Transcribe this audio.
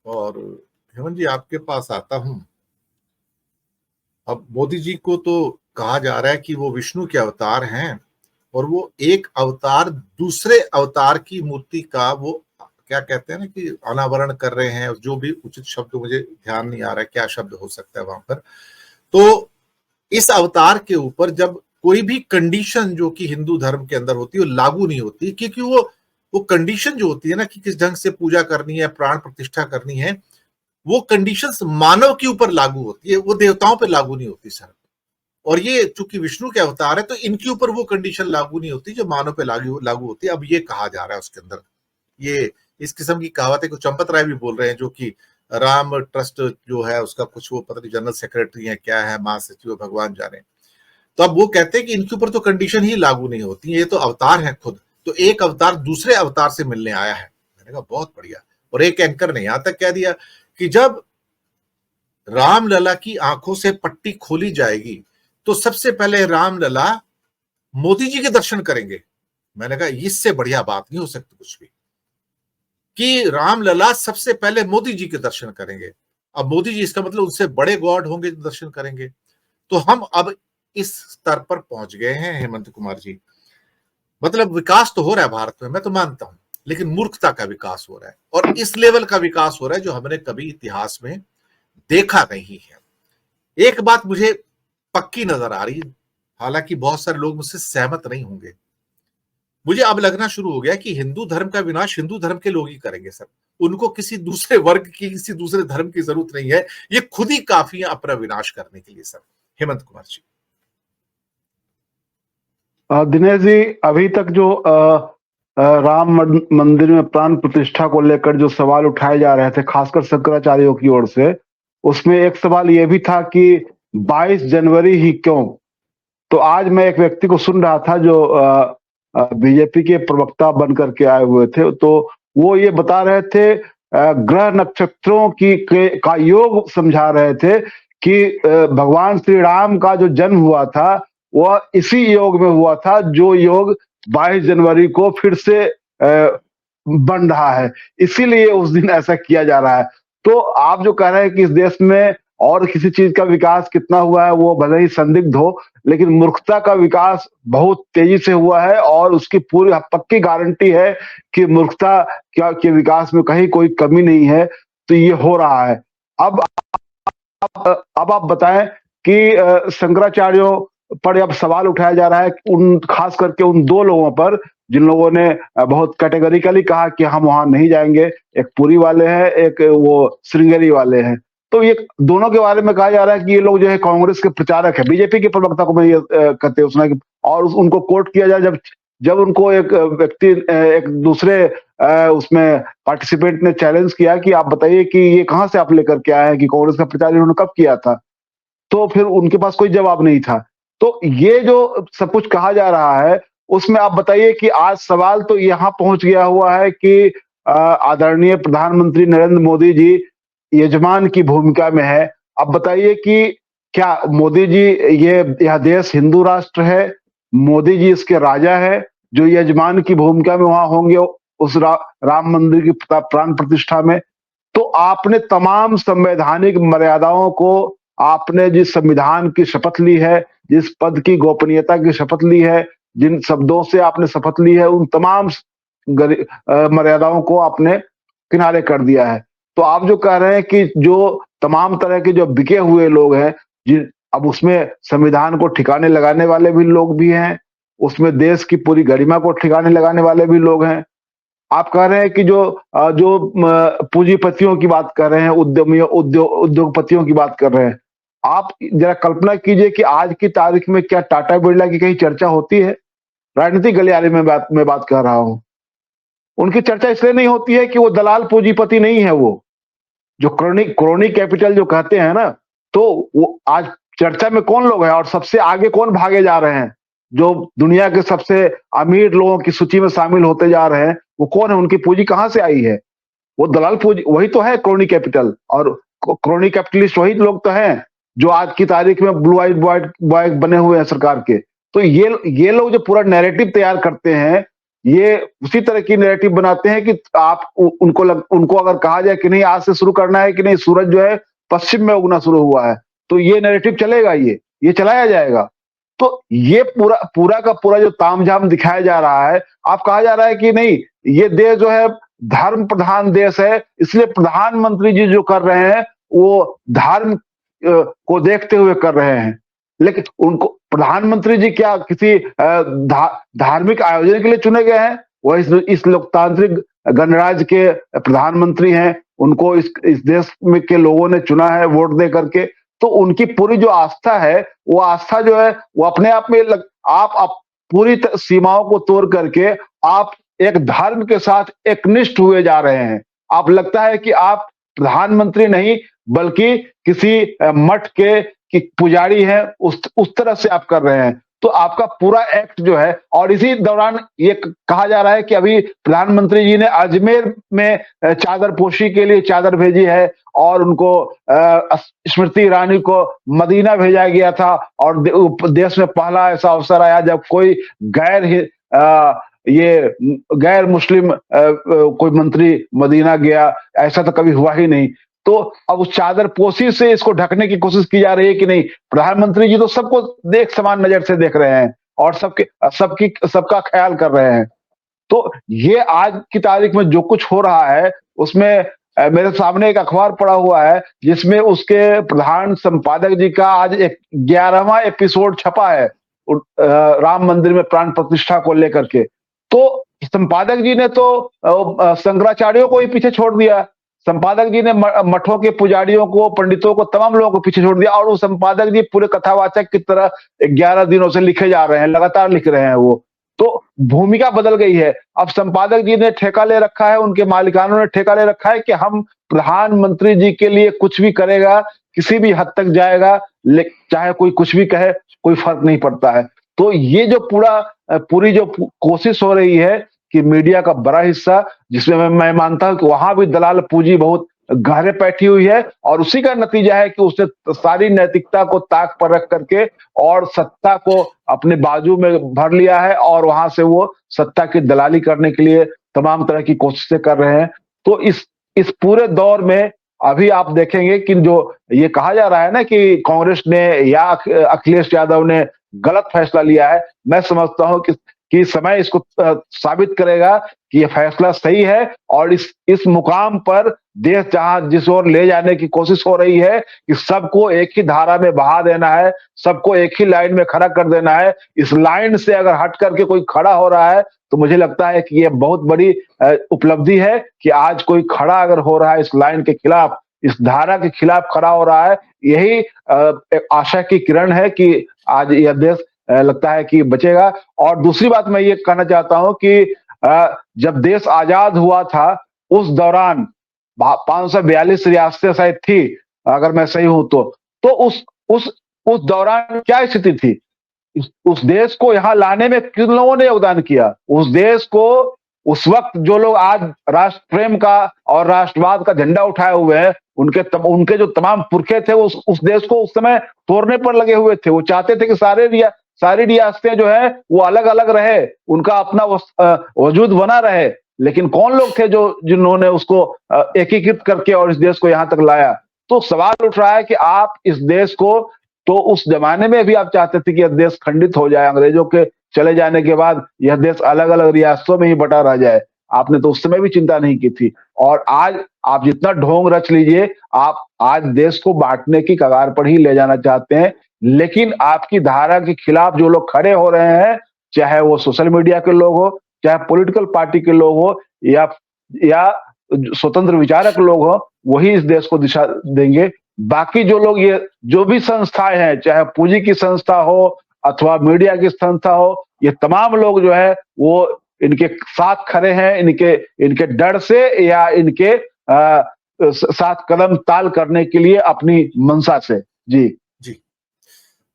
और हेमंत जी, आपके पास आता हूं। अब मोदी जी को तो कहा जा रहा है कि वो विष्णु के अवतार हैं, और वो एक अवतार दूसरे अवतार की मूर्ति का वो क्या कहते हैं ना कि अनावरण कर रहे हैं। जो भी उचित शब्द मुझे ध्यान नहीं आ रहा है क्या शब्द हो सकता है वहां पर। तो इस अवतार के ऊपर जब कोई भी कंडीशन जो कि हिंदू धर्म के अंदर होती है वो लागू नहीं होती, क्योंकि वो कंडीशन जो होती है ना कि किस ढंग से पूजा करनी है, प्राण प्रतिष्ठा करनी है, वो कंडीशंस मानव के ऊपर लागू होती है, वो देवताओं पर लागू नहीं होती सर। और ये चूंकि विष्णु के अवतार है तो इनके ऊपर वो कंडीशन लागू नहीं होती जो मानव पे लागू लागू होती है। अब ये कहा जा रहा है उसके अंदर, ये इस किस्म की कहावत है। कुछ चंपत राय भी बोल रहे हैं, जो कि राम ट्रस्ट जो है उसका कुछ वो पता नहीं जनरल सेक्रेटरी है क्या है, महासचिव भगवान जाने। तो अब वो कहते हैं कि इनके ऊपर तो कंडीशन ही लागू नहीं होती, ये तो अवतार है खुद। तो एक अवतार दूसरे अवतार से मिलने आया है। मैंने कहा बहुत बढ़िया। और एक एंकर ने यहां तक कह दिया कि जब रामलला की आंखों से पट्टी खोली जाएगी तो सबसे पहले रामलला मोदी जी के दर्शन करेंगे। मैंने कहा इससे बढ़िया बात नहीं हो सकती कुछ भी, कि रामलला सबसे पहले मोदी जी के दर्शन करेंगे। अब मोदी जी इसका मतलब उनसे बड़े गॉड होंगे जो दर्शन करेंगे। तो हम अब इस स्तर पर पहुंच गए हैं हेमंत कुमार जी। मतलब विकास तो हो रहा है भारत में, मैं तो मानता हूं, लेकिन मूर्खता का विकास हो रहा है, और इस लेवल का विकास हो रहा है जो हमने कभी इतिहास में देखा नहीं है। एक बात मुझे पक्की नजर आ रही है, हालांकि बहुत सारे लोग मुझसे सहमत नहीं होंगे। मुझे अब लगना शुरू हो गया कि हिंदू धर्म का विनाश हिंदू धर्म के लोग ही करेंगे सर। उनको किसी दूसरे वर्ग की, किसी दूसरे धर्म की जरूरत नहीं है। ये खुद ही काफी है अपना विनाश करने के लिए सर। हेमंत कुमार जी। दिनेश जी, अभी तक जो राम मंदिर में प्राण प्रतिष्ठा को लेकर जो सवाल उठाए जा रहे थे, खासकर शंकराचार्यों की ओर से, उसमें एक सवाल यह भी था कि 22 जनवरी ही क्यों। तो आज मैं एक व्यक्ति को सुन रहा था जो बीजेपी के प्रवक्ता बन करके आए हुए थे, तो वो ये बता रहे थे, ग्रह नक्षत्रों का योग समझा रहे थे कि भगवान श्री राम का जो जन्म हुआ था वह इसी योग में हुआ था, जो योग 22 जनवरी को फिर से बन रहा है, इसीलिए उस दिन ऐसा किया जा रहा है। तो आप जो कह रहे हैं कि इस देश में और किसी चीज का विकास कितना हुआ है वो भले ही संदिग्ध हो, लेकिन मूर्खता का विकास बहुत तेजी से हुआ है, और उसकी पूरी पक्की गारंटी है कि मूर्खता के विकास में कहीं कोई कमी नहीं है। तो ये हो रहा है। अब आप बताएं कि शंकराचार्यों पर अब सवाल उठाया जा रहा है, उन खास करके उन दो लोगों पर जिन लोगों ने बहुत कैटेगरिकली कहा कि हम वहां नहीं जाएंगे। एक पुरी वाले हैं, एक वो श्रृंगेरी वाले हैं। तो ये दोनों के बारे में कहा जा रहा है कि ये लोग जो है कांग्रेस के प्रचारक है। बीजेपी के प्रवक्ता को मैं ये कहते हैं उसने, और उनको कोर्ट किया जाए जब उनको एक व्यक्ति एक दूसरे उसमें पार्टिसिपेंट ने चैलेंज किया कि आप बताइए कि ये कहां से आप लेकर के आए हैं, कि कांग्रेस का प्रचार इन्होंने कब किया था, तो फिर उनके पास कोई जवाब नहीं था। तो ये जो सब कुछ कहा जा रहा है उसमें आप बताइए कि आज सवाल तो यहाँ पहुंच गया हुआ है कि आदरणीय प्रधानमंत्री नरेंद्र मोदी जी यजमान की भूमिका में है। अब बताइए कि क्या मोदी जी, यह देश हिंदू राष्ट्र है, मोदी जी इसके राजा है, जो यजमान की भूमिका में वहां होंगे उस राम मंदिर की प्राण प्रतिष्ठा में। तो आपने तमाम संवैधानिक मर्यादाओं को, आपने जिस संविधान की शपथ ली है, जिस पद की गोपनीयता की शपथ ली है, जिन शब्दों से आपने शपथ ली है, उन तमाम मर्यादाओं को आपने किनारे कर दिया है। तो आप जो कह रहे हैं कि जो तमाम तरह के जो बिके हुए लोग हैं, अब उसमें संविधान को ठिकाने लगाने वाले भी लोग भी हैं, उसमें देश की पूरी गरिमा को ठिकाने लगाने वाले भी लोग हैं। आप कह रहे हैं कि जो पूंजीपतियों की बात कर रहे हैं, उद्योगपतियों की बात कर रहे हैं। आप जरा कल्पना कीजिए कि आज की तारीख में क्या टाटा बिरला की कहीं चर्चा होती है? राजनीतिक गलियारे में मैं बात कर रहा हूं। उनकी चर्चा इसलिए नहीं होती है कि वो दलाल पूंजीपति नहीं है। वो जो क्रोनी कैपिटल जो कहते हैं ना, तो वो आज चर्चा में कौन लोग हैं और सबसे आगे कौन भागे जा रहे हैं, जो दुनिया के सबसे अमीर लोगों की सूची में शामिल होते जा रहे हैं, वो कौन है? उनकी पूंजी कहां से आई है? वो दलाल पूंजी वही तो है, क्रोनी कैपिटल। और क्रोनी कैपिटलिस्ट वही लोग तो हैं जो आज की तारीख में ब्लू आइड बॉय बने हुए हैं सरकार के। तो ये लोग जो पूरा नैरेटिव तैयार करते हैं, ये उसी तरह की नैरेटिव बनाते हैं कि आप उनको अगर कहा जाए कि नहीं आज से शुरू करना है कि नहीं सूरज जो है पश्चिम में उगना शुरू हुआ है, तो ये नैरेटिव चलेगा, ये चलाया जाएगा। तो ये पूरा का पूरा जो तामझाम दिखाया जा रहा है, आप कहा जा रहा है कि नहीं ये देश जो है धर्म प्रधान देश है, इसलिए प्रधानमंत्री जी जो कर रहे हैं वो धर्म को देखते हुए कर रहे हैं। लेकिन उनको प्रधानमंत्री जी क्या किसी धार्मिक आयोजन के लिए चुने गए हैं? वो इस लोकतांत्रिक गणराज्य के प्रधानमंत्री हैं, उनको इस देश में के लोगों ने चुना है वोट दे करके। तो उनकी पूरी जो आस्था है, वो आस्था जो है वो अपने आप में आप पूरी सीमाओं को तोड़ करके आप एक धर्म के साथ एकनिष्ठ हुए जा रहे हैं। आप लगता है कि आप प्रधानमंत्री नहीं बल्कि किसी मठ के कि पुजारी हैं, उस तरह से आप कर रहे हैं। तो आपका पूरा एक्ट जो है, और इसी दौरान ये कहा जा रहा है कि अभी प्रधानमंत्री जी ने अजमेर में चादरपोशी के लिए चादर भेजी है और उनको स्मृति ईरानी को मदीना भेजा गया था, और देश में पहला ऐसा अवसर आया जब कोई गैर मुस्लिम कोई मंत्री मदीना गया, ऐसा तो कभी हुआ ही नहीं। तो अब उस चादरपोशी से इसको ढकने की कोशिश की जा रही है कि नहीं प्रधानमंत्री जी तो सबको समान नजर से देख रहे हैं और सबका ख्याल कर रहे हैं। तो ये आज की तारीख में जो कुछ हो रहा है उसमें मेरे सामने एक अखबार पड़ा हुआ है जिसमें उसके प्रधान संपादक जी का आज 11वां एपिसोड छपा है राम मंदिर में प्राण प्रतिष्ठा को लेकर के। तो संपादक जी ने तो शंकराचार्यों को ही पीछे छोड़ दिया, संपादक जी ने मठों के पुजारियों को, पंडितों को, तमाम लोगों को पीछे छोड़ दिया, और वो संपादक जी पूरे कथावाचक की तरह 11 दिनों से लिखे जा रहे हैं, लगातार लिख रहे हैं वो। तो भूमिका बदल गई है। अब संपादक जी ने ठेका ले रखा है, उनके मालिकानों ने ठेका ले रखा है कि हम प्रधानमंत्री जी के लिए कुछ भी करेगा, किसी भी हद तक जाएगा, चाहे कोई कुछ भी कहे, कोई फर्क नहीं पड़ता है। तो ये जो पूरी जो कोशिश हो रही है कि मीडिया का बड़ा हिस्सा, जिसमें मैं मानता हूं कि वहां भी दलाल पूंजी बहुत गहरे बैठी हुई है, और उसी का नतीजा है कि उसने सारी नैतिकता को ताक पर रख करके और सत्ता को अपने बाजू में भर लिया है, और वहां से वो सत्ता की दलाली करने के लिए तमाम तरह की कोशिशें कर रहे हैं। तो इस पूरे दौर में अभी आप देखेंगे कि जो ये कहा जा रहा है ना कि कांग्रेस ने या अखिलेश यादव ने गलत फैसला लिया है, मैं समझता हूं कि समय इसको साबित करेगा कि यह फैसला सही है, और इस मुकाम पर देश जहां जिस ओर ले जाने की कोशिश हो रही है कि सबको एक ही धारा में बहा देना है, सबको एक ही लाइन में खड़ा कर देना है, इस लाइन से अगर हट करके कोई खड़ा हो रहा है तो मुझे लगता है कि यह बहुत बड़ी उपलब्धि है कि आज कोई खड़ा अगर हो रहा है इस लाइन के खिलाफ, इस धारा के खिलाफ खड़ा हो रहा है, यही एक आशा की किरण है कि आज यह देश लगता है कि बचेगा। और दूसरी बात मैं ये कहना चाहता हूं कि जब देश आजाद हुआ था उस दौरान 542 रियासतें शायद थी, अगर मैं सही हूं तो उस दौरान क्या स्थिति थी? उस देश को यहाँ लाने में किन लोगों ने योगदान किया? उस देश को उस वक्त जो लोग आज राष्ट्र प्रेम का और राष्ट्रवाद का झंडा उठाए हुए हैं, उनके जो तमाम पुरखे थे उस देश को उस समय तोड़ने पर लगे हुए थे। वो चाहते थे कि सारी रियासतें जो है वो अलग अलग रहे, उनका अपना वजूद बना रहे, लेकिन कौन लोग थे जिन्होंने उसको एकीकृत करके और इस देश को यहां तक लाया? तो सवाल उठ रहा है कि आप इस देश को, तो उस जमाने में भी आप चाहते थे कि यह देश खंडित हो जाए, अंग्रेजों के चले जाने के बाद यह देश अलग अलग रियासतों में ही बटा रह जाए। आपने तो उस समय भी चिंता नहीं की थी, और आज आप जितना ढोंग रच लीजिए, आप आज देश को बांटने की कगार पर ही ले जाना चाहते हैं। लेकिन आपकी धारा के खिलाफ जो लोग खड़े हो रहे हैं, चाहे वो सोशल मीडिया के लोग हो, चाहे पॉलिटिकल पार्टी के लोग हो, या स्वतंत्र विचारक लोग हो, वही इस देश को दिशा देंगे। बाकी जो लोग, ये जो भी संस्थाएं हैं, चाहे पूंजी की संस्था हो अथवा मीडिया की संस्था हो, ये तमाम लोग जो है वो इनके साथ खड़े हैं, इनके डर से या इनके साथ कदम ताल करने के लिए अपनी मंशा से। जी।